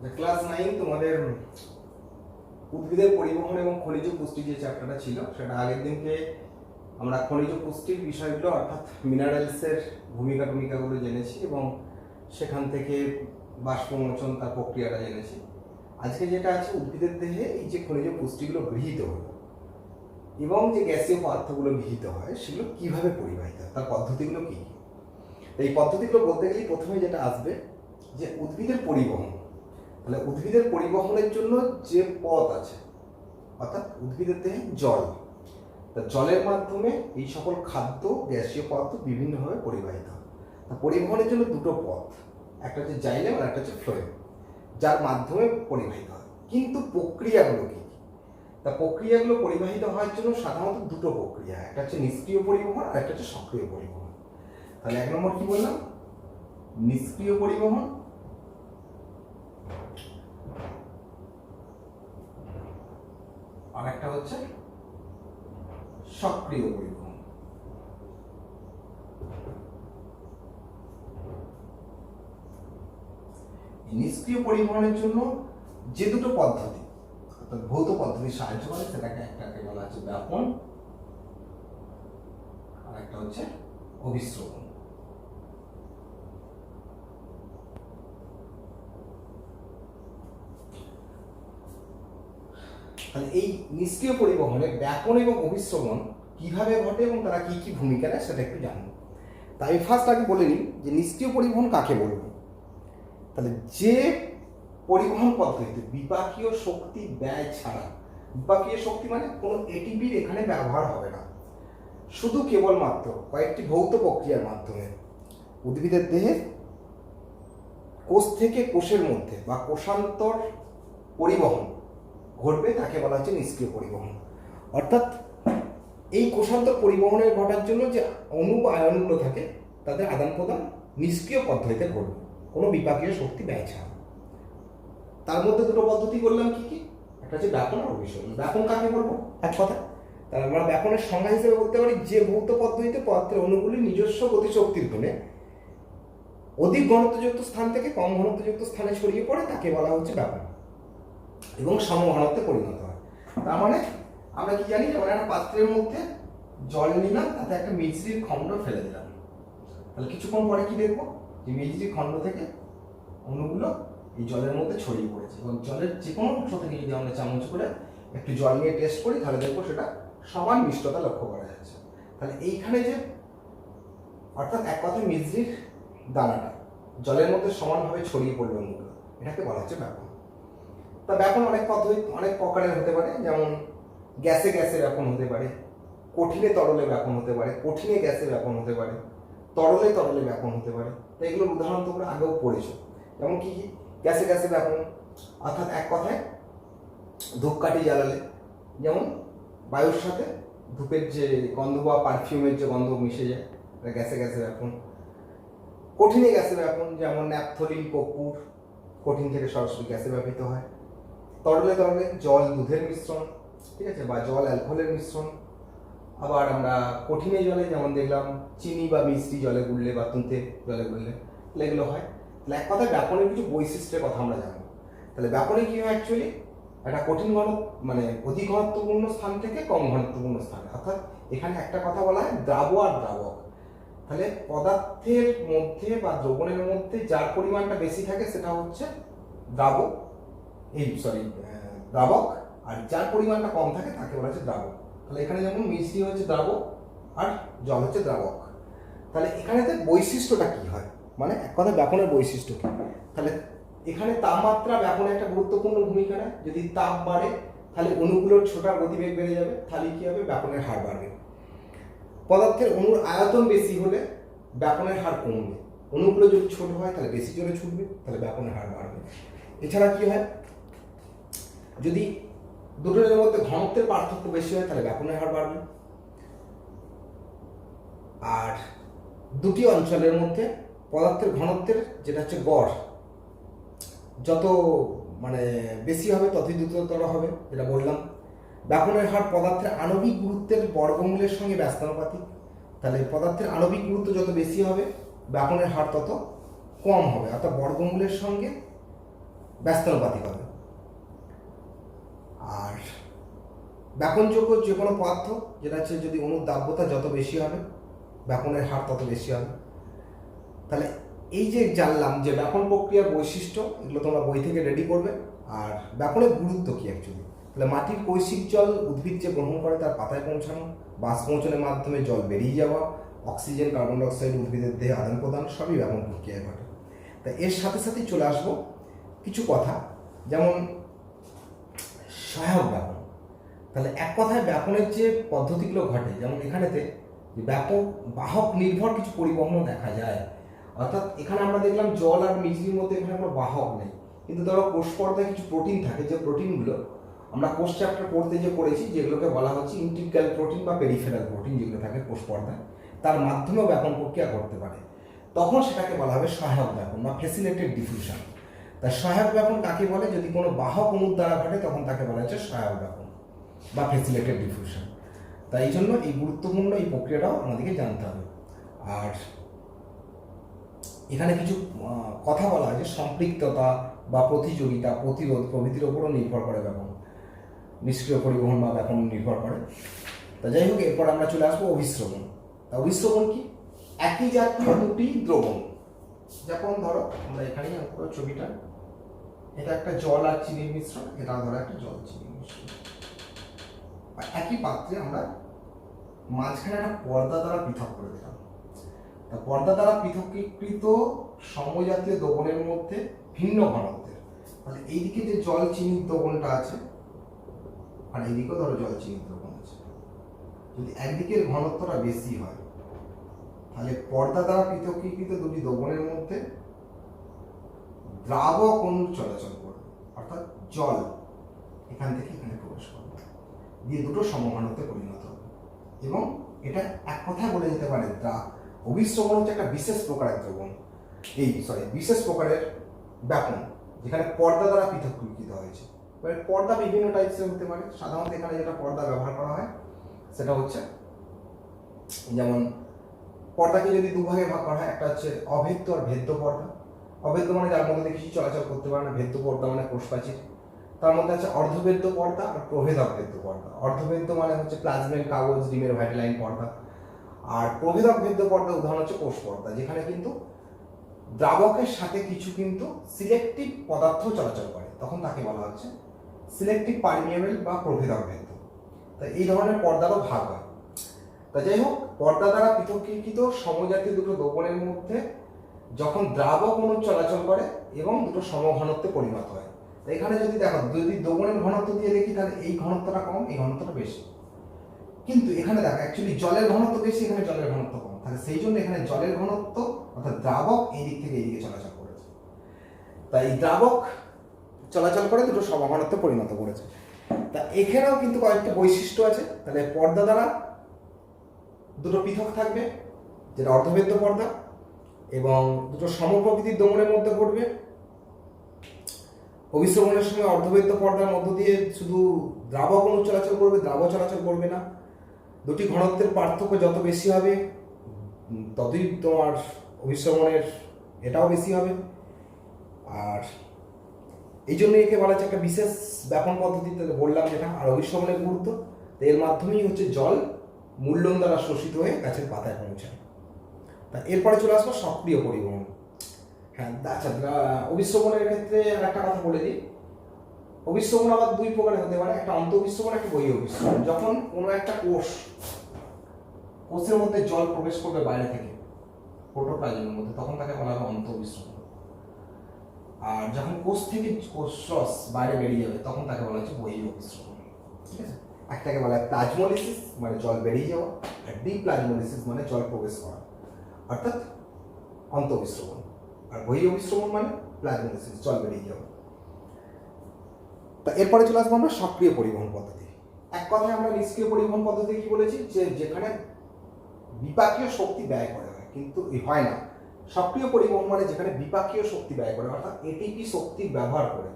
Class 9 তোমাদের উদ্ভিদের পরিবহন এবং খনিজ পুষ্টি যে চ্যাপ্টারটা ছিল সেটা আগের দিনকে আমরা খনিজ পুষ্টির বিষয়গুলো অর্থাৎ মিনারেলসের ভূমিকাগুলো জেনেছি এবং সেখান থেকে বাষ্পমোচন তার প্রক্রিয়াটা জেনেছি। আজকে যেটা আছে উদ্ভিদের দেহে এই যে খনিজ পুষ্টিগুলো গৃহীত হলো এবং যে গ্যাসীয় পদার্থগুলো গৃহীত হয় সেগুলো কিভাবে পরিবাহিত হয়, তার পদ্ধতিগুলো কী কী। এই পদ্ধতিগুলো বলতে গেলে প্রথমে যেটা আসবে যে উদ্ভিদের পরিবহন। তাহলে উদ্ভিদের পরিবহনের জন্য যে পথ আছে অর্থাৎ উদ্ভিদের দেহে জল, তা জলের মাধ্যমে এই সকল খাদ্য গ্যাসীয় পদার্থ বিভিন্নভাবে পরিবাহিত হয়। তা পরিবহনের জন্য দুটো পথ, একটা হচ্ছে জাইলেম আর একটা হচ্ছে ফ্লোয়েম, যার মাধ্যমে পরিবাহিত হয়। কিন্তু প্রক্রিয়াগুলো কী? তা প্রক্রিয়াগুলো পরিবাহিত হওয়ার জন্য সাধারণত দুটো প্রক্রিয়া, একটা হচ্ছে নিষ্ক্রিয় পরিবহন আর একটা হচ্ছে সক্রিয় পরিবহন। তাহলে এক নম্বর কি বললাম, নিষ্ক্রিয় পরিবহন, আর একটা হচ্ছে সক্রিয় পরিবহন। নিষ্ক্রিয় পরিবহনের জন্য যে দুটো পদ্ধতি অর্থাৎ ভৌত পদ্ধতি সাহায্য করে সেটাকে একটাকে বলা হচ্ছে ব্যাপন আর একটা হচ্ছে অভিস্রবণ। তাহলে এই নিষ্ক্রিয় পরিবহনে ব্যাপন এবং অভিস্রবণ কিভাবে ঘটে এবং তারা কি কি ভূমিকা নেয় সেটা একটু জানবো। তাই ফার্স্ট আগে বলে নিই যে নিষ্ক্রিয় পরিবহন কাকে বলবো। তাহলে যে পরিবহন পদ্ধতিতে বিপাকীয় শক্তি ব্যয় ছাড়া, বিপাকীয় শক্তি মানে কোনো এটিপির এখানে ব্যবহার হবে না, শুধু কেবলমাত্র কয়েকটি ভৌত প্রক্রিয়ার মাধ্যমে উদ্ভিদের দেহে কোষ থেকে কোষের মধ্যে বা কোষান্তর পরিবহন ঘটবে, তাকে বলা হচ্ছে নিষ্ক্রিয় পরিবহন। অর্থাৎ এই কোষান্তর পরিবহনের ঘটার জন্য যে অণু বা আয়নগুলো থাকে তাদের আদান প্রদান নিষ্ক্রিয় পদ্ধতিতে ঘটবে, কোনো বিপাকীয় শক্তি ব্যয় ছাড়া। তার মধ্যে দুটো পদ্ধতি বললাম কি কি, একটা হচ্ছে ব্যাপন আর অভিস্রবণ। ব্যাপন কাকে বলবো এক কথা, তাহলে আমরা ব্যাপনের সংজ্ঞা হিসেবে বলতে পারি যে ভৌত পদ্ধতিতে পদার্থের অণুগুলি নিজস্ব গতিশক্তির গুণে অধিক ঘনত্বযুক্ত স্থান থেকে কম ঘনত্বযুক্ত স্থানে ছড়িয়ে পড়ে, তাকে বলা হচ্ছে ব্যাপন এবং সমঘনত্বে পরিণত হয়। তার মানে আমরা কি জানি, যেমন একটা পাত্রের মধ্যে জল নিলাম, তাতে একটা মিছরির খণ্ড ফেলে দিলাম, তাহলে কিছুক্ষণ পরে কি দেখবো যে মিছরির খণ্ড থেকে অণুগুলো এই জলের মধ্যে ছড়িয়ে পড়েছে এবং জলের যে কোনো অংশ থেকে যদি আমরা চামচ করে একটু জল নিয়ে টেস্ট করি তাহলে দেখবো সেটা সমান মিষ্টতা লক্ষ্য করা যাচ্ছে। তাহলে এইখানে যে অর্থাৎ এক কথায় মিছরির দানাটা জলের মধ্যে সমানভাবে ছড়িয়ে পড়লো অণুগুলো, এটাকে বলা হচ্ছে ব্যাপন। তা ব্যাপন অনেক পদ্ধতি অনেক প্রকারের হতে পারে, যেমন গ্যাসে গ্যাসে ব্যাপন হতে পারে, কঠিনে তরলে ব্যাপন হতে পারে, কঠিনে গ্যাসে ব্যাপন হতে পারে, তরলে তরলে ব্যাপন হতে পারে। তো এগুলোর উদাহরণ তোমরা আগেও পড়েছো। যেমন কি কি, গ্যাসে গ্যাসে ব্যাপন অর্থাৎ এক কথায় ধূপকাঠি জ্বালালে যেমন বায়ুর সাথে ধূপের যে গন্ধ বা পারফিউমের যে গন্ধ মিশে যায়, এটা গ্যাসে গ্যাসে ব্যাপন। কঠিনে গ্যাসে ব্যাপন যেমন ন্যাপথলিন কর্পূর কঠিন থেকে সরাসরি গ্যাসে ব্যাপিত হয়। তরলে তরলে জল দুধের মিশ্রণ, ঠিক আছে, বা জল অ্যালকোহলের মিশ্রণ। আবার আমরা কঠিনে জলে যেমন দেখলাম চিনি বা মিষ্টি জলে গুললে বা তুঁতে জলে গুললে, তাহলে এগুলো হয়। তাহলে এক কথায় ব্যাপনের কিছু বৈশিষ্ট্যের কথা আমরা জানবো। তাহলে ব্যাপনে কি হয়, অ্যাকচুয়ালি একটা কঠিন মানে অধিক ঘনত্বপূর্ণ স্থান থেকে কম ঘনত্বপূর্ণ স্থানে, অর্থাৎ এখানে একটা কথা বলা হয় দ্রাব আর দ্রাবক। তাহলে পদার্থের মধ্যে বা দ্রবণের মধ্যে যার পরিমাণটা বেশি থাকে সেটা হচ্ছে দ্রাবক, দ্রাবক, আর যার পরিমাণটা কম থাকে তাকে বলা হচ্ছে দ্রাবক। তাহলে এখানে যেমন মিষ্টি হচ্ছে দ্রাবক আর জল হচ্ছে দ্রাবক। তাহলে এখানেতে বৈশিষ্ট্যটা কি হয়, মানে এক কথা ব্যাপনের বৈশিষ্ট্য কি। তাহলে এখানে তাপমাত্রা ব্যাপনে একটা গুরুত্বপূর্ণ ভূমিকা নেয়। যদি তাপ বাড়ে তাহলে অণুগুলোর ছোটার গতিবেগ বেড়ে যাবে, তাহলে কি হবে, ব্যাপনের হার বাড়বে। পদার্থের অণুর আয়তন বেশি হলে ব্যাপনের হার কমবে, অণুগুলো যদি ছোট হয় তাহলে বেশি জোরে ছুটবে, তাহলে ব্যাপনের হার বাড়বে। এছাড়া কি হয়, যদি দুটোর মধ্যে ঘনত্বের পার্থক্য বেশি হয় তাহলে ব্যাপনের হার বাড়বে। আর দুটি অঞ্চলের মধ্যে পদার্থের ঘনত্বের যেটা হচ্ছে গড় যত মানে বেশি হবে ততই দ্রুততর হবে, যেটা বললাম। ব্যাপনের হার পদার্থের আণবিক গুরুত্বের বর্গমূলের সঙ্গে ব্যস্তানুপাতিক। তাহলে পদার্থের আণবিক গুরুত্ব যত বেশি হবে ব্যাপনের হার তত কম হবে, অর্থাৎ বর্গমূলের সঙ্গে ব্যস্তানুপাতিক হবে। আর ব্যাপনযোগ্য যে কোনো পদার্থ যেটা হচ্ছে যদি অণুর দাব্যতা যত বেশি হবে ব্যাপনের হার তত বেশি হবে। তাহলে এই যে জানলাম যে ব্যাপন প্রক্রিয়ার বৈশিষ্ট্য, এগুলো তোমরা বই থেকে রেডি করবে। আর ব্যাপনের গুরুত্ব কী অ্যাকচুয়ালি, তাহলে মাটির কৈশিক জল উদ্ভিদ যে গ্রহণ করে তার পাতায় পৌঁছানো, বাষ্পমোচনের মাধ্যমে জল বেরিয়ে যাওয়া, অক্সিজেন কার্বন ডাইঅক্সাইড উদ্ভিদের দেহে আদান প্রদান সবই ব্যাপন প্রক্রিয়ায় ঘটে। তা এর সাথে সাথেই চলে আসবো কিছু কথা, যেমন সহায়ক ব্যাপন। তাহলে এক কথায় ব্যাপনের যে পদ্ধতিগুলো ঘটে, যেমন এখানেতে ব্যাপক বাহক নির্ভর কিছু পরিবহনও দেখা যায়। অর্থাৎ এখানে আমরা দেখলাম জল আর মিষ্টির মধ্যে এখানে কোনো বাহক নেই, কিন্তু ধরো কোষ পর্দায় কিছু প্রোটিন থাকে, যে প্রোটিনগুলো আমরা কোষ চ্যাপ্টার পড়তে যে পড়েছি, যেগুলোকে বলা হচ্ছে ইন্টিগ্রাল প্রোটিন বা পেরিফেরাল প্রোটিন, যেগুলো থাকে কোষ পর্দায়, তার মাধ্যমেও ব্যাপন প্রক্রিয়া করতে পারে। তখন সেটাকে বলা হবে সহায়ক ব্যাপন বা ফ্যাসিলিটেড ডিফিউশন। তাই সহায়ক ব্যাপন কাকে বলে, যদি কোনো বাহক অণুর দ্বারা ঘটে তখন তাকে বলা হচ্ছে সহায়ক ব্যাপন বা ফ্যাসিলিটেড ডিফিউশন। তাই এই জন্য এই গুরুত্বপূর্ণ এই প্রক্রিয়াটাও আমাদেরকে জানতে হবে। আর এখানে কিছু কথা বলা হয় যে সম্পৃক্ততা বা প্রতিযোগিতা, প্রতিরোধ প্রভৃতির ওপরও নির্ভর করে ব্যাপন, নিষ্ক্রিয় পরিবহন বা ব্যাপন নির্ভর করে। তা যাই হোক, এরপর আমরা চলে আসবো অভিস্রবণ। তা অভিস্রবণ কি, একই জাতীয় দুটি দ্রবণ, যেমন ধরো আমরা এখানেই আঁকবো ছবিটা, এটা একটা জল আর চিনির মিশ্রণ, এটা ধরো একটা জল চিনির মিশ্রণ। একই পাত্রে আমরা মাঝখানে একটা পর্দা দ্বারা পৃথক করে দিলাম। তা পর্দা দ্বারা পৃথকীকৃত সমজাতীয় দ্রবণের মধ্যে ভিন্ন ঘনত্বের, তাহলে এইদিকে যে জল চিনির দ্রবণটা আছে আর এইদিকেও ধরো জল চিনির দ্রবণ আছে, যদি একদিকের ঘনত্বটা বেশি হয় তাহলে পর্দা দ্বারা পৃথকীকৃত দুটি দ্রবণের মধ্যে দ্রাবক অণু চলাচল করবে, অর্থাৎ জল এখান থেকে এখানে প্রবেশ করবে, দিয়ে দুটো সমঘনত্বে পরিণত হবে। এবং এটা এক কথায় বলে যেতে পারে অভিস্রবণ হচ্ছে একটা বিশেষ প্রকারের দ্রবণ, বিশেষ প্রকারের ব্যাপন, যেখানে পর্দা দ্বারা পৃথকীকৃত হয়েছে। এবার পর্দা বিভিন্ন টাইপসের হতে পারে। সাধারণত এখানে যেটা পর্দা ব্যবহার করা হয় সেটা হচ্ছে, যেমন পর্দাকে যদি দুভাগে ভাগ করা হয়, একটা হচ্ছে অভেদ্য আর ভেদ্য পর্দা। অভেদ্য মানে যার মধ্যে কিছু চলাচল করতে পারে না, ভেদ্য পর্দা মানে কোষপ্রাচীর। তার মধ্যে আছে অর্ধভেদ্য পর্দা আর প্রভেদক ভেদ্য পর্দা। অর্ধভেদ্য মানে হচ্ছে প্লাজমেট, কাগজ, ডিমের ভাইটালাইন পর্দা। আর প্রভেদক ভেদ্য পর্দার উদাহরণ হচ্ছে কোষ পর্দা, যেখানে কিন্তু দ্রাবকের সাথে কিছু কিন্তু সিলেক্টিভ পদার্থ চলাচল করে, তখন তাকে বলা হচ্ছে সিলেক্টিভ পারমিয়েবল বা প্রভেদক ভেদ্য। তাই এই ধরনের পর্দারও ভাগ হয়। তা যাই হোক, পর্দা দ্বারা পৃথকীকৃত সমজাতীয় দুটো দ্রবণের মধ্যে যখন দ্রাবক অণু চলাচল করে এবং দুটো সমঘনত্বে পরিণত হয়। এখানে যদি দেখো, যদি দ্রবণের ঘনত্ব দিয়ে দেখি তাহলে এই ঘনত্বটা কম, এই ঘনত্বটা বেশি। কিন্তু এখানে দেখো অ্যাকচুয়ালি জলের ঘনত্ব বেশি, এখানে জলের ঘনত্ব কম, তাহলে সেই জন্য এখানে জলের ঘনত্ব অর্থাৎ দ্রাবক এই দিক থেকে এইদিকে চলাচল করেছে। তাই দ্রাবক চলাচল করে দুটো সমঘনত্বে পরিণত করেছে। তা এখানেও কিন্তু কয়েকটা বৈশিষ্ট্য আছে। তাহলে পর্দা দ্বারা দুটো পৃথক থাকবে, যেটা অর্ধভেদ্য পর্দা, এবং দুটো সমপ্রকৃতির দ্রবণের মধ্যে ঘটবে। অভিস্রবণের সময় অর্ধভেদ্য পর্দার মধ্য দিয়ে শুধু দ্রাবক অণু চলাচল করবে, দ্রাবক চলাচল করবে না। দুটি ঘনত্বের পার্থক্য যত বেশি হবে ততই তোমার অভিস্রবণের এটাও বেশি হবে। আর এই জন্য একে বলা হচ্ছে একটা বিশেষ ব্যাপন পদ্ধতিতে বললাম যেটা। আর অভিস্রবণের গুরুত্ব, এর মাধ্যমেই হচ্ছে জল মূল্যন দ্বারা শোষিত হয়ে গাছের পাতায় পৌঁছায়। তা এরপরে চলে আসবো সক্রিয় পরিবহন। হ্যাঁ, আচ্ছা, অভিস্রবণের ক্ষেত্রে আর একটা কথা বলে দিই। অভিস্রবণ আবার দুই প্রকারের হতে পারে, একটা অন্ত অভিস্রবণ, একটা বহিঃ অভিস্রবণ। যখন কোনো একটা কোষের মধ্যে জল প্রবেশ করবে বাইরে থেকে প্রোটোপ্লাজমের মধ্যে, তখন তাকে বলা হবে অন্ত অভিস্রবণ। আর যখন কোষ থেকে কোষরস বাইরে বেরিয়ে যাবে তখন তাকে বলা হচ্ছে বহিঃ অভিস্রবণ। ঠিক আছে, একটাকে বলা হয় প্লাজমোলিসিস মানে জল বেরিয়ে যাওয়া, আর ডিপ্লাজমোলিসিস মানে জল প্রবেশ করা, অর্থাৎ অন্ত অভিস্রবণ। আর বহিঃ অভিস্রবণ মানে প্লাজমোলিসিস, জল বেরিয়ে যাওয়া। তা এরপরে চলে আসবো আমরা সক্রিয় পরিবহন পদ্ধতি। এক কথায় আমরা নিষ্ক্রিয় পরিবহন পদ্ধতি কি বলেছি, যে যেখানে বিপাকীয় শক্তি ব্যয় করা হয়, কিন্তু হয় না। সক্রিয় পরিবহন মানে যেখানে বিপাকীয় শক্তি ব্যয় করে, অর্থাৎ এটিপি শক্তি ব্যবহার করে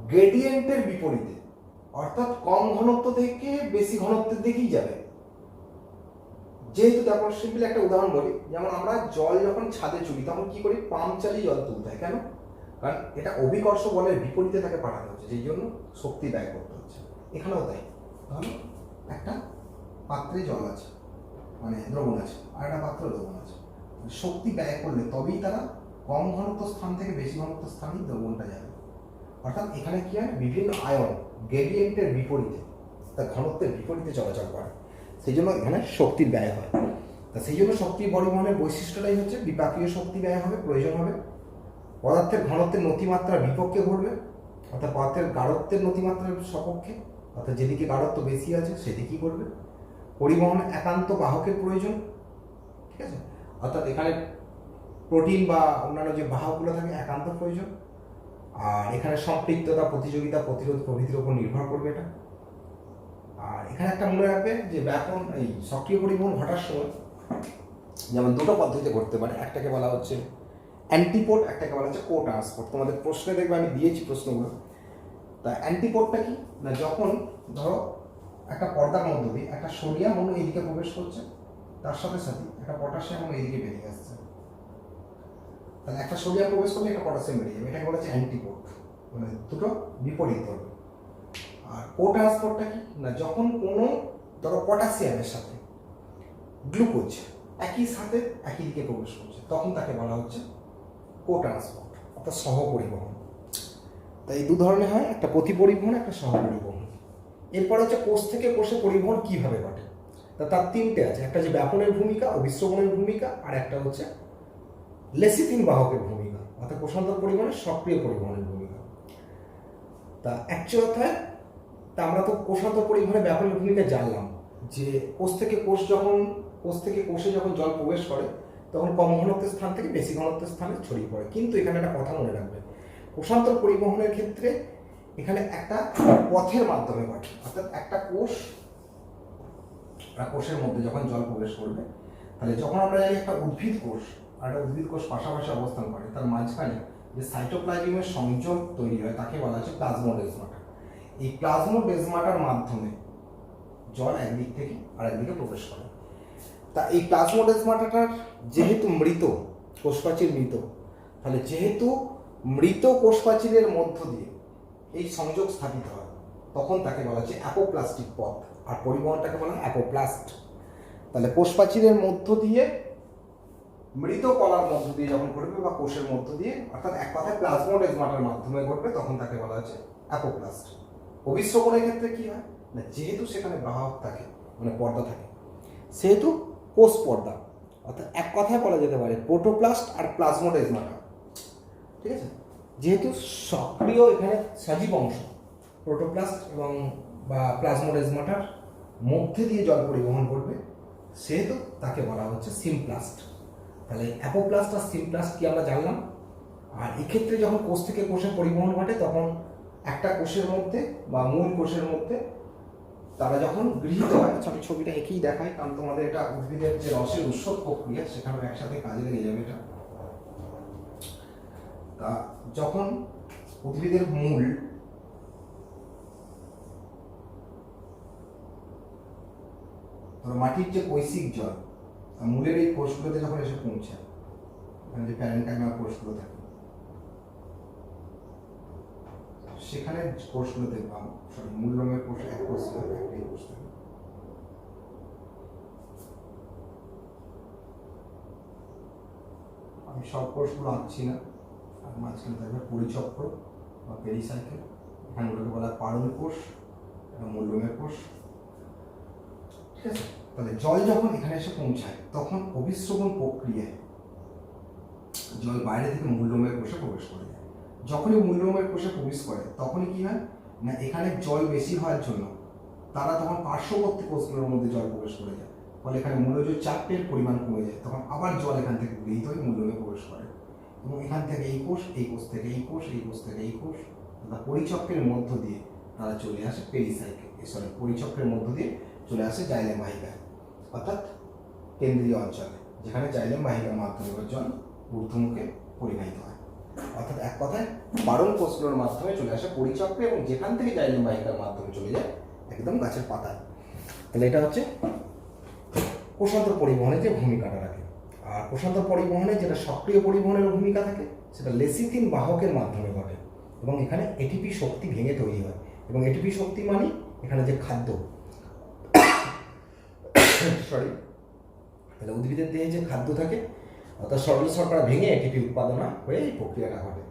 গ্রেডিয়েন্টের বিপরীতে, অর্থাৎ কম ঘনত্ব থেকে বেশি ঘনত্বের দিকেই যাবে। যেহেতু দেখো সিম্পল একটা উদাহরণ বলি, যেমন আমরা জল যখন ছাদে চুলি তখন কি করি, পাম্প চালিয়ে জল তুলতে হয়। কেন? কারণ এটা অভিকর্ষ বলের বিপরীতে তাকে পাঠানো হচ্ছে, যেই জন্য শক্তি ব্যয় করতে হচ্ছে। এখানেও তাই। তাহলে একটা পাত্রে জল আছে, মানে দ্রবণ আছে, আর একটা পাত্রে দ্রবণ আছে, শক্তি ব্যয় করলে তবেই তারা কম ঘনত্ব স্থান থেকে বেশি ঘনত্ব স্থানেই দ্রবণটা যাবে। অর্থাৎ এখানে কি হয়, বিভিন্ন আয়ন গ্রেডিয়েন্টের বিপরীতে, তার ঘনত্বের বিপরীতে চলাচল করে, সেই জন্য এখানে শক্তির ব্যয় হয়। তা সেই জন্য শক্তি পরিবহনের বৈশিষ্ট্যটাই হচ্ছে বিপাকীয় শক্তি ব্যয় হবে, প্রয়োজন হবে। পদার্থের ঘনত্বের নতিমাত্রার বিপক্ষে ঘটবে, অর্থাৎ পদার্থের গাঢ়ত্বের নতিমাত্রার সপক্ষে, অর্থাৎ যেদিকে গাঢ়ত্ব বেশি আছে সেদিকেই ঘটবে। পরিবহনে একান্ত বাহকের প্রয়োজন, ঠিক আছে, অর্থাৎ এখানে প্রোটিন বা অন্যান্য যে বাহকগুলো থাকে একান্ত প্রয়োজন। আর এখানে সম্পৃক্ততা, প্রতিযোগিতা, প্রতিরোধ প্রভৃতির উপর নির্ভর করবে এটা। আর এখানে একটা মনে রাখবে যে ব্যাপন এই সক্রিয় পরিবহন ঘটার সময় যেমন দুটো পদ্ধতিতে ঘটতে পারে, একটাকে বলা হচ্ছে অ্যান্টিপোড, একটাকে বলা হচ্ছে কো ট্রান্সপোর্ট। তোমাদের প্রশ্নে দেখবে আমি দিয়েছি প্রশ্নগুলো। তা অ্যান্টিপোডটা কি না, যখন ধরো একটা পর্দার মধ্য দিয়ে একটা সোডিয়াম অণু এইদিকে প্রবেশ করছে, তার সাথে সাথে একটা পটাশিয়াম অণু এইদিকে বেরিয়ে আসছে, তাহলে একটা সোডিয়াম প্রবেশ করলে একটা পটাশিয়াম বেরিয়ে যাবে, এটাকে বলা হচ্ছে অ্যান্টিপোড, মানে দুটো বিপরীত হবে। আর কো ট্রান্সপোর্টটা কি না, যখন কোনো ধরো পটাশিয়ামের সাথে গ্লুকোজ একই সাথে একই দিকে প্রবেশ করছে, তখন তাকে বলা হচ্ছে কো ট্রান্সপোর্ট, অর্থাৎ সহপরিবহন। তাই এই দু ধরনের হয়, একটা প্রতিপরিবহন, একটা সহপরিবহন। এরপর হচ্ছে কোষ থেকে কোষে পরিবহন কিভাবে ঘটে, তা তার তিনটে আছে, একটা যে ব্যাপনের ভূমিকা, অবিশ্রবণের ভূমিকা, আর একটা হচ্ছে লেসিথিন বাহকের ভূমিকা, অর্থাৎ কোষান্তর পরিবহনের সক্রিয় পরিবহনের ভূমিকা। তা অ্যাকচুয়াল কথায় তা আমরা তো কোষান্তর পরিবহনে ব্যাপনের ভূমিকা জানলাম, যে কোষ থেকে কোষে যখন জল প্রবেশ করে তখন কম ঘনত্বের স্থান থেকে বেশি ঘনত্বের স্থানে ছড়িয়ে পড়ে। কিন্তু এখানে একটা কথা মনে রাখবে, কোষান্তর পরিবহনের ক্ষেত্রে এখানে একটা পথের মাধ্যমে ঘটে, অর্থাৎ একটা কোষের মধ্যে যখন জল প্রবেশ করবে, তাহলে যখন আমরা জানি একটা উদ্ভিদ কোষ আর একটা উদ্ভিদ কোষ পাশাপাশি অবস্থান করে, তার মাঝখানে যে সাইটোপ্লাজমের সংযোগ তৈরি হয় তাকে বলা হচ্ছে প্লাজমোডেসমাটা। এই প্লাজমোডেসমাটার মাধ্যমে জল একদিক থেকে আরেকদিকে প্রবেশ করে। তা এই প্লাজমোডেসমাটাটার যেহেতু মৃত কোষপ্রাচীর মৃত, তাহলে যেহেতু মৃত কোষপ্রাচীরের মধ্য দিয়ে এই সংযোগ স্থাপিত হয়, তখন তাকে বলা হচ্ছে অ্যাপোপ্লাস্টিক পথ, আর পরিবহনটাকে বলা হয় অ্যাপোপ্লাস্ট। তাহলে কোষপ্রাচীরের মধ্য দিয়ে, মৃত কলার মধ্য দিয়ে যখন ঘটবে বা কোষের মধ্য দিয়ে, অর্থাৎ এক কথায় প্লাজমোডেসমাটার মাধ্যমে ঘটবে, তখন তাকে বলা হচ্ছে অ্যাপোপ্লাস্ট। অবিশ্রবণের ক্ষেত্রে কি হয় না, যেহেতু সেখানে বাহক থাকে মানে পর্দা থাকে, সেহেতু কোষ পর্দা, অর্থাৎ এক কথায় বলা যেতে পারে প্রোটোপ্লাস্ট আর প্লাজমোডেসমাটা, ঠিক আছে। যেহেতু সক্রিয় এখানে সজীব অংশ প্রোটোপ্লাস্ট এবং বা প্লাজমোডেসমাটার মধ্যে দিয়ে জল পরিবহন করবে, সেহেতু তাকে বলা হচ্ছে সিমপ্লাস্ট। তাহলে অ্যাপোপ্লাস্ট আর সিমপ্লাস্ট কি আমরা জানলাম। আর এক্ষেত্রে যখন কোষ থেকে কোষে পরিবহন ঘটে, তখন একটা কোষের মধ্যে বা মূল কোষের মধ্যে তারা যখন গৃহীত হয়, আমি ছবিটা এঁকেই দেখাই, কারণ তোমাদের এটা উদ্ভিদের যে রসের উৎসব প্রক্রিয়া সেখানে একসাথে কাজে লেগে যাবে এটা। তা যখন উদ্ভিদের মূল মাটির যে কৈশিক জল মূলের এই কোষগুলোতে যখন এসে পৌঁছায়, মানে যে প্যারেনকাইমার কোষগুলো থাকে, সেখানে কোষগুলোতে মূল রঙের কোষ এক কোষ একটাই কোষ থাকে। আমি সব কোষগুলো আঁকছি না, আর মাঝখানে থাকবে পরিচক্র বা পেরিসাইকেল, এখানে ওটাকে বলা হয় পারণ কোষ এবং মূল রঙের কোষ, ঠিক আছে। তাহলে জল যখন এখানে এসে পৌঁছায়, তখন অবিশ্রবণ প্রক্রিয়ায় জল বাইরে থেকে মূল্যমের কোষে প্রবেশ করে যায়। যখনই মূল্যমের কোষে প্রবেশ করে, তখনই কি হয় না, এখানে জল বেশি হওয়ার জন্য তারা তখন পার্শ্ববর্তী কোষগুলোর মধ্যে জল প্রবেশ করে যায়, ফলে এখানে মূলজ চাপের পরিমাণ কমে যায়, তখন আবার জল এখান থেকে গৃহীত হয়ে মূল্যমে প্রবেশ করে, এবং এখান থেকে এই কোষ, এই কোষ থেকে এই কোষ, এই কোষ থেকে এই কোষ, পরিচক্রের মধ্য দিয়ে তারা চলে আসে পরিচক্রের মধ্য দিয়ে চলে আসে জাইলেম বাহিকায়, অর্থাৎ কেন্দ্রীয় অঞ্চলে, যেখানে জাইলেম বাহিকার মাধ্যমে জল ঊর্ধ্বমুখে পরিবাহিত হয়। অর্থাৎ এক কথায় বারণ কোষগুলোর মাধ্যমে চলে আসে পরিচক্রে, এবং যেখান থেকে জাইলেম বাহিকার মাধ্যমে চলে যায় একদম গাছের পাতায়। তাহলে এটা হচ্ছে কোষান্তর পরিবহনে যে ভূমিকাটা রাখে। আর কোষান্তর পরিবহনে যেটা সক্রিয় পরিবহনের ভূমিকা থাকে, সেটা লেসিথিন বাহকের মাধ্যমে ঘটে এবং এখানে এটিপি শক্তি ভেঙে তৈরি হয় এবং এটিপি শক্তি মানে এখানে যে খাদ্য সরি তাহলে উদ্ভিদের দেহে যে খাদ্য থাকে অর্থাৎ সরল শর্করা ভেঙে এটিপি উৎপাদন হয়ে এই প্রক্রিয়াটা ঘটে।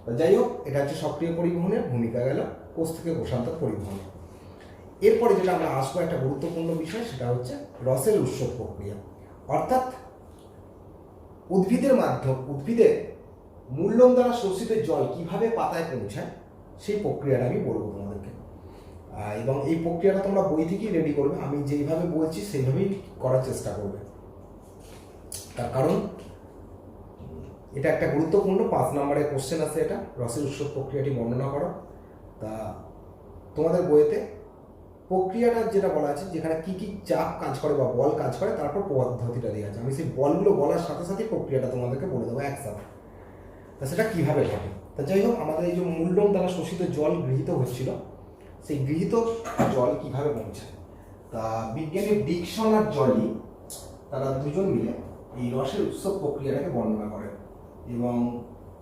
তো যাই হোক, এটা হচ্ছে সক্রিয় পরিবহনের ভূমিকা গেল কোষ থেকে কোষান্তর পরিবহনে। এরপরে যেটা আমরা আসবো একটা গুরুত্বপূর্ণ বিষয়, সেটা হচ্ছে রসের উৎসব প্রক্রিয়া, অর্থাৎ উদ্ভিদের মূল্যম দ্বারা শোষিত জল কিভাবে পাতায় পৌঁছায় সেই প্রক্রিয়াটা আমি বলবো তোমাদেরকে। এবং এই প্রক্রিয়াটা তোমরা বই থেকেই রেডি করবে, আমি যেইভাবে বলছি সেইভাবেই করার চেষ্টা করবে, তার কারণ এটা একটা গুরুত্বপূর্ণ 5 নম্বরের কোশ্চেন আছে। এটা রসের উৎসব প্রক্রিয়াটি বর্ণনা করো। তা তোমাদের বইয়েতে প্রক্রিয়াটা যেটা বলা আছে, যেখানে কি কি চাপ কাজ করে বা বল কাজ করে, তারপর পদ্ধতিটা দেওয়া আছে। আমি সেই বলগুলো বলার সাথে সাথে প্রক্রিয়াটা তোমাদেরকে বলে দেবো একসাথে, তা সেটা কীভাবে ঘটে। তা যাই হোক, আমাদের এই যে মূল্যম দ্বারা শোষিত জল গৃহীত হচ্ছিল, সেই গৃহীত জল কিভাবে পৌঁছায়, তা বিজ্ঞানী ডিকসন আর জলি তারা দুজন মিলে এই রসের উৎসব প্রক্রিয়াটাকে বর্ণনা করেন এবং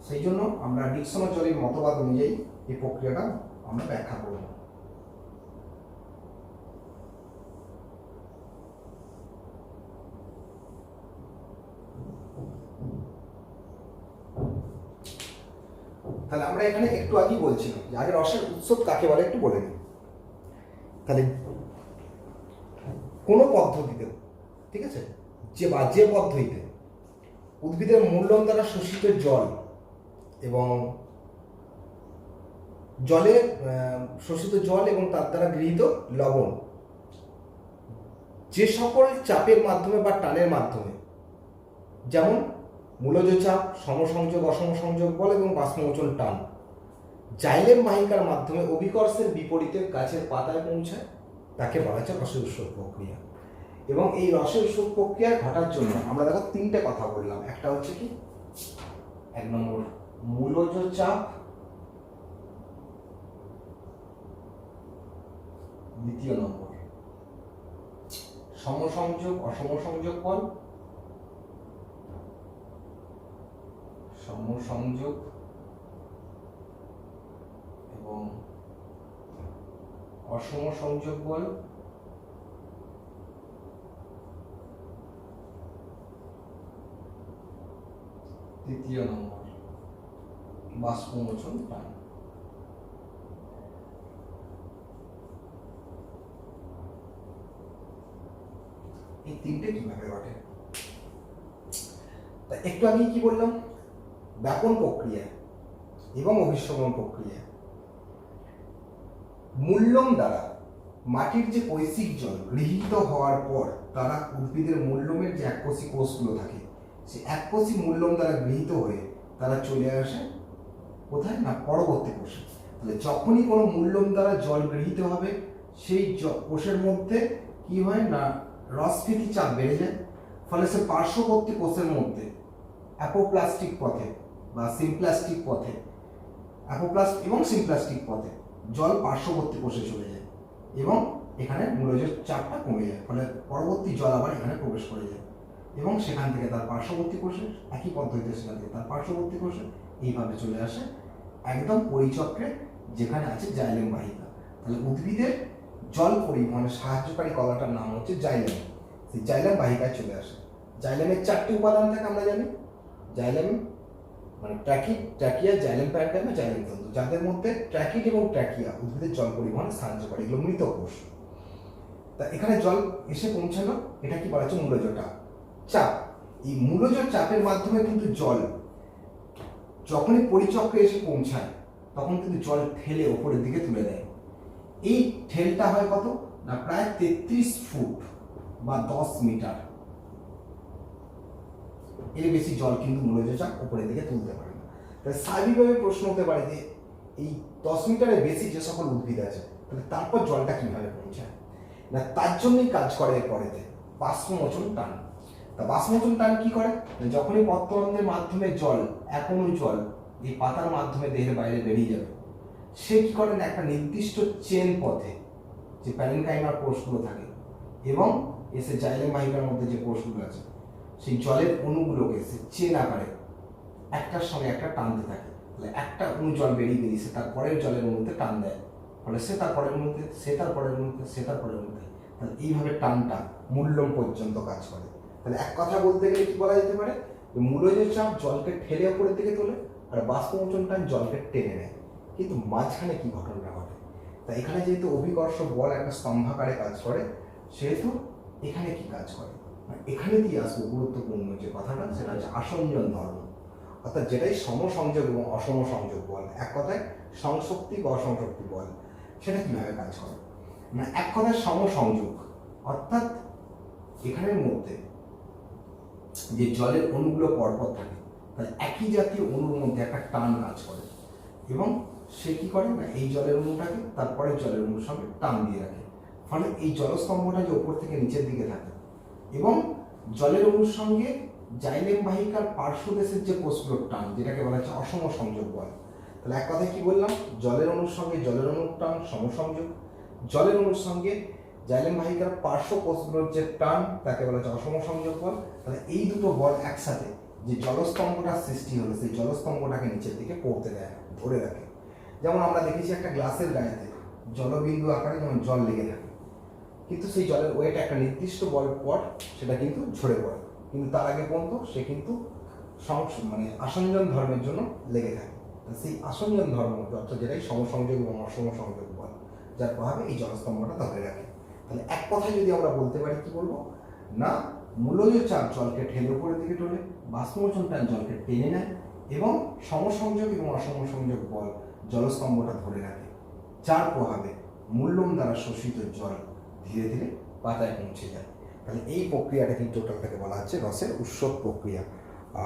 সেই জন্য আমরা ডিকসন আর জলির মতবাদ অনুযায়ী এই প্রক্রিয়াটা আমরা ব্যাখ্যা করব। তাহলে আমরা এখানে একটু আগেই বলছিলাম যে আগে রসের উৎসব কাকে বলে একটু বলে নিই। তাহলে কোনো পদ্ধতিতে, ঠিক আছে, যে পদ্ধতিতে উদ্ভিদের মূল্যম দ্বারা শোষিত জল এবং শোষিত জল এবং তার দ্বারা গৃহীত লবণ যে সকল চাপের মাধ্যমে বা টানের মাধ্যমে, যেমন মূলজ চাপ, সমসংযোগ, অসমসংযোগ বল এবং বাষ্পমোচন টান, জাইলেম বাহিকার মাধ্যমে অভিকর্ষের বিপরীতে গাছের পাতায় পৌঁছায়, তাকে বলা হচ্ছে রসের উৎসব প্রক্রিয়া। এবং এই রসের উৎসব প্রক্রিয়া ঘটার জন্য আমরা দেখো 3টে কথা বললাম। একটা হচ্ছে কি, 1 নম্বর মূলজ চাপ, দ্বিতীয় নম্বর সমসংযোগ অসমসংযোগ বল, সমসংযোগ এবং অসমসংযোগ বল, তৃতীয় নম্বর বাষ্পমোচন টান। এই 3টে কিভাবে ঘটে, তা একটু আমি কি বললাম, ব্যাপন প্রক্রিয়া এবং অভিসরণ প্রক্রিয়া। মূল্যম দ্বারা মাটির যে কৈশিক জল গৃহীত হওয়ার পর তারা উদ্ভিদের মূল্যমের যে এককোষী কোষগুলো থাকে, সেই এককোষী মূল্যম দ্বারা গৃহীত হয়ে তারা চলে আসে কোথায় না পরবর্তী কোষে। তাহলে যখনই কোনো মূল্যম দ্বারা জল গৃহীত হবে, সেই কোষের মধ্যে কি হয় না রসফিতি চাপ বেড়ে যায়, ফলে সে পার্শ্ববর্তী কোষের মধ্যে অ্যাপোপ্লাস্টিক পথে বা সিমপ্লাস্টিক পথে, অ্যাপোপ্লাস্ট এবং সিমপ্লাস্টিক পথে জল পার্শ্ববর্তী কোষে চলে যায় এবং এখানে মূলজের চাপটা কমে যায়, ফলে পরবর্তী জল আবার এখানে প্রবেশ করে যায় এবং সেখান থেকে তার পার্শ্ববর্তী কোষে, একই পদ্ধতিতে সেখান থেকে তার পার্শ্ববর্তী কোষে এইভাবে চলে আসে একদম পরিচক্রে, যেখানে আছে জাইলেম বাহিকা। তাহলে উদ্ভিদের জল পরিবহনে সাহায্যকারী কলাটার নাম হচ্ছে জাইলেম। সেই জাইলেম বাহিকায় চলে আসে। জাইলেমের 4টি উপাদান থাকে আমরা জানি, জাইলেম মানে ট্র্যাকিয়া, জাইলেম প্যারেনকাইমা, জাইলেম তন্তু, যাদের মধ্যে ট্র্যাকিড এবং ট্র্যাকিয়া উদ্ভিদের জল পরিবহনে সাহায্য করে, এগুলো মৃত কোষ। তা এখানে জল এসে পৌঁছানো, এটা কি বলা হচ্ছে মূলজ চাপ। এই মূলজ চাপের মাধ্যমে কিন্তু জল যখনই পরিচক্রে এসে পৌঁছায়, তখন কিন্তু জল ঠেলে ওপরের দিকে তুলে দেয়। এই ঠেলটা হয় কত না প্রায় 33 ফুট বা 10 মিটার, এর বেশি জল কিন্তু মূলজ চাপ উপরের দিকে তুলতে পারে না। তাহলে স্বাভাবিকভাবে প্রশ্ন হতে পারে যে এই 10 মিটারের বেশি যে সকল উদ্ভিদ আছে, তাহলে তারপর জলটা কিভাবে পৌঁছায় না, তার জন্যই কাজ করে এরপরেতে বাষ্পমোচন টান। তা বাষ্পমোচন টান কি করে, যখনই পত্ররন্ধ্রের মাধ্যমে জল, এখনো জল এই পাতার মাধ্যমে দেহের বাইরে বেরিয়ে যাবে, সে কি করে না একটা নির্দিষ্ট চেন পথে যে প্যারেনকাইমার কোষগুলো থাকে এবং এসে জাইলেম বাহিকার মধ্যে যে কোষগুলো আছে, সেই জলের অণুগুলোকে সে চেন আকারে একটার সঙ্গে একটা টানতে থাকে, তাহলে একটা অণু জল বেরিয়ে বেরিয়েছে তার পরের জলের অণুতে টান দেয়, ফলে সে তার পরের অণুতে, সে তার পরের অণুতে, সে তার পরের অণুতে, তাহলে এইভাবে টানটা মূল্যম পর্যন্ত কাজ করে। তাহলে এক কথা বলতে গেলে কি বলা যেতে পারে, যে মূলজ চাপ জলকে ঠেলে উপরের দিকে তোলে আর বাষ্পমোচন টান জলকে টেনে নেয়। কিন্তু মাঝখানে কি ঘটনাটা ঘটে, তা এখানে যেহেতু অভিকর্ষ বল একটা স্তম্ভাকারে কাজ করে, সেহেতু এখানে কি কাজ করে, এখানে দিয়ে আসবো গুরুত্বপূর্ণ যে কথাটা, সেটা হচ্ছে আসঞ্জন ধর্ম, অর্থাৎ যেটাই সমসংযোগ এবং অসম সংযোগ বল, এক কথায় সংশক্তি বা অসংশক্তি বল, সেটা কিভাবে কাজ করে না, এক কথায় সমসংযোগ, অর্থাৎ এখানের মধ্যে যে জলের অণুগুলো পরপর থাকে, তাহলে একই জাতীয় অণুর মধ্যে একটা টান কাজ করে, এবং সে কি করে না, এই জলের অণুটাকে তারপরে জলের অণুর সঙ্গে টান দিয়ে রাখে, ফলে এই জলস্তম্ভটা যে ওপর থেকে নিচের দিকে থাকে, এবং জলের অণুর সঙ্গে জাইলেম বাহিকার পার্শ্বদেশের যে কোষগুলোর টান, যেটাকে বলা হচ্ছে অসম সংযোগ বল। তাহলে এক কথায় কি বললাম, জলের অণুর সঙ্গে জলের অণুর টান সমসংযোগ, জলের অণুর সঙ্গে জাইলেম বাহিকার পার্শ্ব কোষগুলোর যে টান তাকে বলা হচ্ছে অসম সংযোগ বল। তাহলে এই দুটো বল একসাথে যে জলস্তম্ভটার সৃষ্টি হলো, সেই জলস্তম্ভটাকে নিচের দিকে পড়তে দেয় না, ধরে রাখে। যেমন আমরা দেখেছি একটা গ্লাসের গায়েতে জলবিন্দু আকারে যেমন জল লেগে থাকে, কিন্তু সেই জলের ওয়েট একটা নির্দিষ্ট বল পর সেটা কিন্তু ঝরে পড়ে, কিন্তু তার আগে পর্যন্ত সে কিন্তু মানে আসঞ্জন ধর্মের জন্য লেগে থাকে। সেই আসঞ্জন ধর্ম অর্থাৎ যেটাই সমসংযোগ এবং অসম সংযোগ বল, যার প্রভাবে এই জলস্তম্ভটা ধরে রাখে। তাহলে এক কথায় যদি আমরা বলতে পারি, কি বলবো না, মূলজ চাপ জলকে ঠেলে উপরের দিকে তোলে, বাষ্পমোচন টান জলকে টেনে নেয়, এবং সমসংযোগ এবং অসম সংযোগ বল জলস্তম্ভটা ধরে রাখে, যার প্রভাবে মূল্যম দ্বারা শোষিত জল ধীরে ধীরে পাতায় পৌঁছে যায়। তাহলে এই প্রক্রিয়াটা কিন্তু টোটালটাকে বলা হচ্ছে রসের উৎসব প্রক্রিয়া।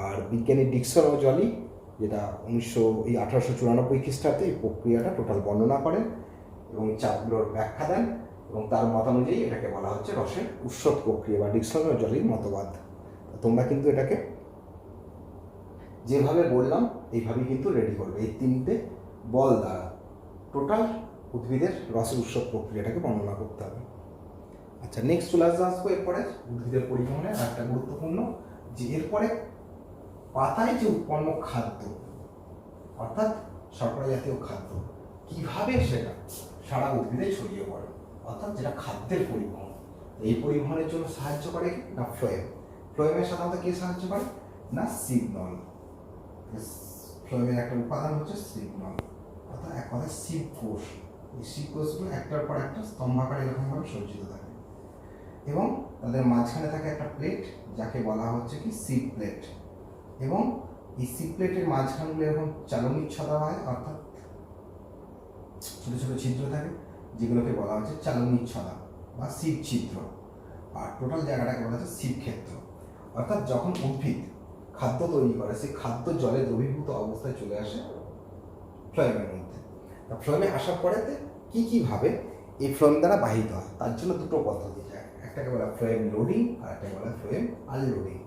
আর বিজ্ঞানী ডিকসন ও জলি, যেটা 1894 খ্রিস্টাব্দে এই প্রক্রিয়াটা টোটাল বর্ণনা করেন এবং চাপগুলোর ব্যাখ্যা দেন, এবং তার মতানুযায়ী এটাকে বলা হচ্ছে রসের উৎসব প্রক্রিয়া বা ডিকসন ও জলির মতবাদ। তোমরা কিন্তু এটাকে যেভাবে বললাম এইভাবেই কিন্তু রেডি করবে, এই তিনটে বল দ্বারা টোটাল উদ্ভিদের রসের উৎসব প্রক্রিয়াটাকে বর্ণনা করতে হবে। আচ্ছা, নেক্সট চলে আসবো এরপরে উদ্ভিদের পরিবহনে আর একটা গুরুত্বপূর্ণ, যে এরপরে পাতায় যে উৎপন্ন খাদ্য, অর্থাৎ শর্করা জাতীয় খাদ্য, কিভাবে সেটা সারা উদ্ভিদে ছড়িয়ে পড়ে, অর্থাৎ যেটা খাদ্যের পরিবহন। এই পরিবহনের জন্য সাহায্য করে না ফ্লোয়েম। ফ্লোয়েমের সাধারণত কে সাহায্য করে না, সিগনল। ফ্লোয়েমের একটা উপাদান হচ্ছে সিগনল, অর্থাৎ এক কথায় সিপ কোষ। এই সিপ কোষগুলো একটার পর একটা স্তম্ভাকারে এরকমভাবে সজ্জিত থাকে, এবং তাদের মাঝখানে থাকে একটা প্লেট, যাকে বলা হচ্ছে কি সিপ প্লেট, এবং এই সিপ প্লেটের মাঝখানগুলো এরকম চালনিচ্ছদা হয়, অর্থাৎ ছোটো ছোটো ছিদ্র থাকে, যেগুলোকে বলা হচ্ছে চালনিচ্ছদা বা সিপ ছিদ্র। আর টোটাল জায়গাটাকে বলা হচ্ছে সিপ ক্ষেত্র। অর্থাৎ যখন উদ্ভিদ খাদ্য তৈরি করে, সেই খাদ্য জলে দ্রবীভূত অবস্থায় চলে আসে ফ্লোয়েমের মধ্যে। ফ্লোয়েমে আসার পরেতে কী কীভাবে এই ফ্লোয়েম দ্বারা বাহিত হয়, তার জন্য দুটো পদ্ধতি যায়, একটাকে বলা ফ্লোয়েম লোডিং আর একটাকে বলা ফ্লোয়েম আনলোডিং।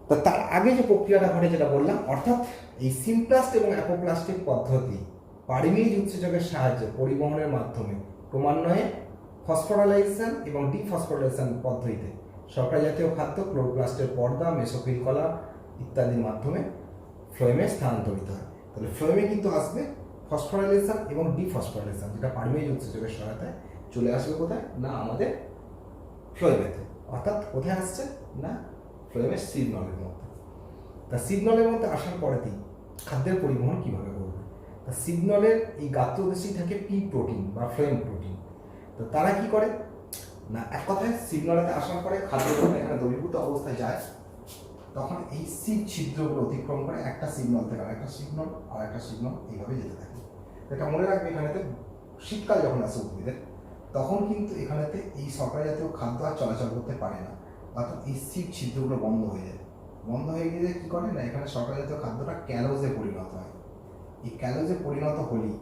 তো তার আগে যে প্রক্রিয়াটা ঘটে যেটা বললাম, অর্থাৎ এই সিমপ্লাস্ট এবং অ্যাপোপ্লাস্টিক পদ্ধতি পারমিজ উৎসেচকের সাহায্যে পরিবহনের মাধ্যমে ক্রমান্বয়ে ফসফোরাইলেশন এবং ডিফসফোরাইলেশন পদ্ধতিতে শর্করা জাতীয় খাদ্য ক্লোরোপ্লাস্টের পর্দা, মেসোফিল কলা ইত্যাদির মাধ্যমে ফ্লোয়েমে স্থানান্তরিত হয়। তাহলে ফ্লোয়েমে কিন্তু আসবে ফসফোরাইলেশন এবং ডিফসফোরাইলেশন, যেটা পারমিজ উৎসেচকের সহায়তায় চলে আসবে কোথায় না, আমাদের ফ্লোয়েমেতে। অর্থাৎ কোথায় আসছে না, ফ্লোয়েমের সিগনলের মধ্যে। তা সিগনলের মধ্যে আসার পরেতেই খাদ্যের পরিবহন কীভাবে করবে, তা সিগনলের এই গাত্রদেশেই থাকে পি প্রোটিন বা ফ্লোয়েম প্রোটিন। তো তারা কি করে না, এক কথায় সিগনলেতে আসার পরে খাদ্য যখন এখানে দ্রবীভূত অবস্থায় যায়, তখন এই সিপ ছিদ্রগুলো অতিক্রম করে একটা সিগনল থেকে আরেকটা সিগনল আর একটা সিগনল এইভাবে যেতে থাকে। এটা মনে রাখবে, এখানেতে শীতকাল যখন আসে উদ্ভিদের, তখন কিন্তু এখানেতে এই শর্করা জাতীয় খাদ্য আর চলাচল করতে পারে না, অর্থাৎ এই সিপ ছিদ্রগুলো বন্ধ হয়ে যায়। বন্ধ হয়ে গেলে কী করে না, এখানে শর্করা জাতীয় খাদ্যটা ক্যালোজে পরিণত হয়। এই ক্যালোজে পরিণত হলেই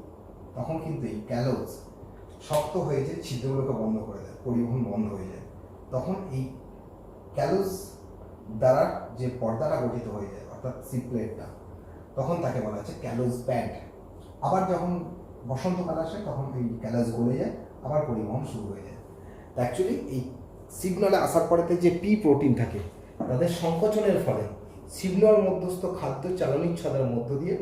তখন কিন্তু এই ক্যালোজ শক্ত হয়ে যে ছিদ্রগুলোকে বন্ধ করে দেয়, পরিবহন বন্ধ হয়ে যায়। তখন এই ক্যালোজ দ্বারা যে পর্দাটা গঠিত হয়ে যায়, অর্থাৎ সিপ্লেটটা, তখন তাকে বলা হচ্ছে ক্যালোজ প্যাড। আবার যখন বসন্তকাল আসে, তখন এই ক্যালোজ গলে যায়, আবার পরিবহন শুরু হয়ে যায়। অ্যাকচুয়ালি এই সিগনালে আসার পরেতে যে পি প্রোটিন থাকে, তাদের সংকোচনের ফলে সিগন্যাল মধ্যস্থ খাদ্য চালনিক ছদার মধ্য দিয়ে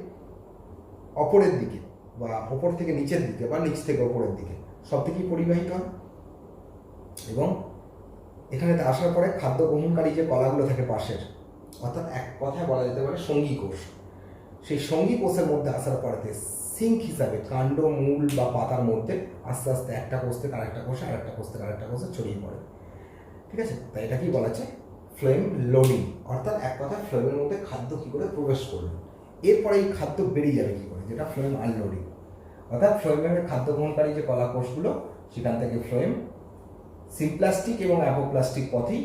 অপরের দিকে বা ওপর থেকে নিচের দিকে বা নিচ থেকে ওপরের দিকে সব দিকেই পরিবাহিত হয়। এবং এখানে আসার পরে খাদ্য গ্রহণকারী যে কলাগুলো থাকে পাশের, অর্থাৎ এক কথায় বলা যেতে পারে সঙ্গী কোষ, সেই সঙ্গী কোষের মধ্যে আসার পরেতে সিঙ্ক হিসাবে কাণ্ড, মূল বা পাতার মধ্যে আস্তে আস্তে একটা কোষ থেকে আরেকটা কোষে, আরেকটা কোষ থেকে আরেকটা কোষে ছড়িয়ে পড়ে। ঠিক আছে, তাই এটা কি বলা আছে? ফ্লেম লোডিং, অর্থাৎ এক কথায় ফ্লেমের মধ্যে খাদ্য কী করে প্রবেশ করবে, এরপরে এই খাদ্য বেরিয়ে যাবে কী করে, যেটা ফ্লেম আনলোডিং। অর্থাৎ ফ্লেমের খাদ্য গ্রহণকারী যে কলা কোষগুলো, সেখান থেকে ফ্লেম সিমপ্লাস্টিক এবং অ্যাপোপ্লাস্টিক পথেই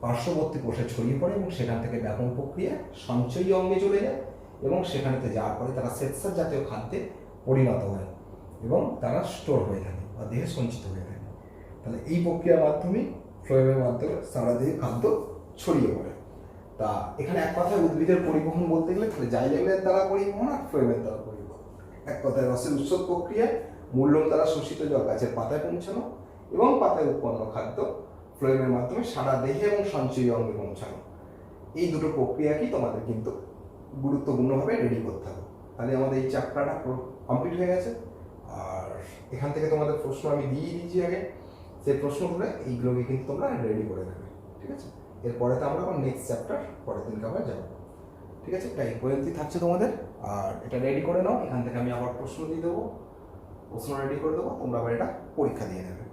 পার্শ্ববর্তী কোষে ছড়িয়ে পড়ে এবং সেখান থেকে ব্যাপন প্রক্রিয়া সঞ্চয়ী অঙ্গে চলে যায় এবং সেখানেতে যাওয়ার পরে তারা শ্বেতসার জাতীয় খাদ্যে পরিণত হয় এবং তারা স্টোর হয়ে থাকে বা দেহে সঞ্চিত হয়ে থাকে। তাহলে এই প্রক্রিয়ার মাধ্যমেই ফ্লোয়েমের মাধ্যমে সারা দেহে খাদ্য ছড়িয়ে পড়ে। তা এখানে এক কথায় উদ্ভিদের পরিবহন বলতে গেলে তাহলে জাইলেমের দ্বারা পরিবহন আর ফ্লোয়েমের দ্বারা পরিবহন। এক কথায় রসের উৎসব প্রক্রিয়ায় মূল্যম দ্বারা শোষিত জল গাছের পাতায় পৌঁছানো এবং পাতায় উৎপন্ন খাদ্য ফ্লোয়েমের মাধ্যমে সারা দেহে এবং সঞ্চয়ী অঙ্গে পৌঁছানো, এই দুটো প্রক্রিয়াকেই তোমাদের কিন্তু গুরুত্বপূর্ণভাবে রেডি করতে হবে। তাহলে আমাদের এই চ্যাপ্টারটা কমপ্লিট হয়ে গেছে। আর এখান থেকে তোমাদের প্রশ্ন আমি দিয়ে দিয়েছি আগে, সেই প্রশ্নগুলো এইগুলোকে কিন্তু তোমরা রেডি করে দেবে। ঠিক আছে, এরপরে তো আমরা আবার নেক্সট চ্যাপ্টার পরের দিনকে আবার যাবো। ঠিক আছে, এটা এই পর্যন্তই থাকছে তোমাদের। আর এটা রেডি করে নাও, এখান থেকে আমি আবার প্রশ্ন দিয়ে দেবো, প্রশ্ন রেডি করে দেবো, তোমরা আবার এটা পরীক্ষা দিয়ে নেবে।